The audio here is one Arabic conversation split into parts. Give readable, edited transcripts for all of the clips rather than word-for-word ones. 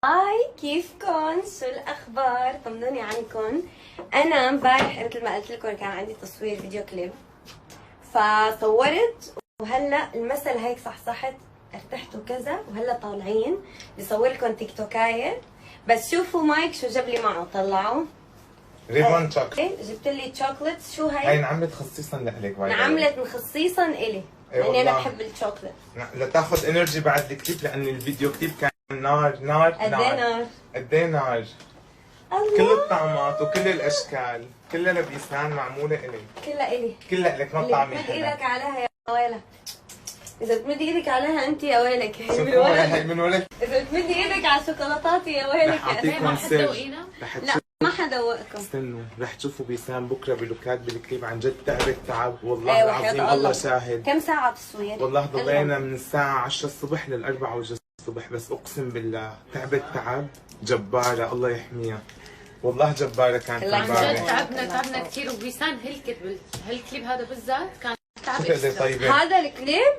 هاي، كيفكن؟ شو الاخبار؟ طمنوني عنكم. انا امبارح مثل ما قلت لكم كان عندي تصوير فيديو كليب، فصورت وهلا المساء هيك صحصحت ارتحت وكذا، وهلا طالعين بصور لكم تيك توكايه. بس شوفوا مايك شو جاب لي معه، طلعوا ريبون شوكليت. جبت لي شوكليت. شو هي؟ هاي انعملت خصيصا لإلك. انعملت خصيصا الي لاني انا بحب الشوكليت. لتاخذ انرجي بعد الكليب، لان الفيديو كليب كان نار نار قد ايه نار؟ قد ايه نار. الله، كل الطعمات وكل الاشكال كلها لبيسان معموله الي، كلها الي، كلها الك، ما طعمي مد حدا. ايدك عليها يا ويلك. اذا بتمد ايدك عليها انت يا ويلك، هي من شوفوا ولد. هي من ولد. اذا بتمدي ايدك على شوكولاتاتي يا ويلك. رح اعطيكم سر. لا ما حدوقكم. استنوا رح تشوفوا بيسان بكره بلوكات بالكليب. عن جد تعبت تعب والله ايه العظيم، وحياة الله شاهد. كم ساعة تصوير؟ والله ضلينا من الساعة 10 الصبح لل4 وجه الصبح، بس اقسم بالله تعبت تعب جبارة، الله يحميها. والله جبارة كانت عن جد امبارح. تعبنا كثير، وبيسان هالكليب هذا بالذات كان تعب شو قد ايه اكسترا. طيبة؟ هذا الكليب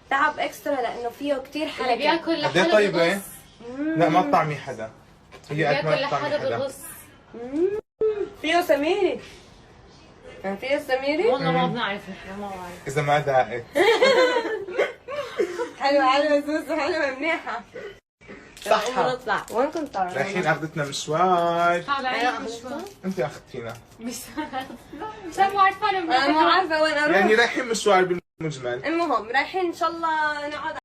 تعب اكسترا لانه فيه كثير اللي حركة. بياكل قد لحاله ايه طيبة؟ بغص. لا ما بطعمي حدا. هي قد بياكل ما بطعمي لحاله حدا. بغص. فيه سميري. كان فيه سميري؟ والله ما بنعرف نحن، ما بعرف. إذا ما داقت. حلوة حلوة سوسو، حلوة منيحة. صحة. نطلع، وين كنت طالعة؟ رايحين اخذتنا مشوار. طالعين مشوار. انت اخذتينا. مشان مو عارفه انا مو عارفة وين اروح. يعني رايحين مشوار بالمجمل. المهم رايحين ان شاء الله نقعد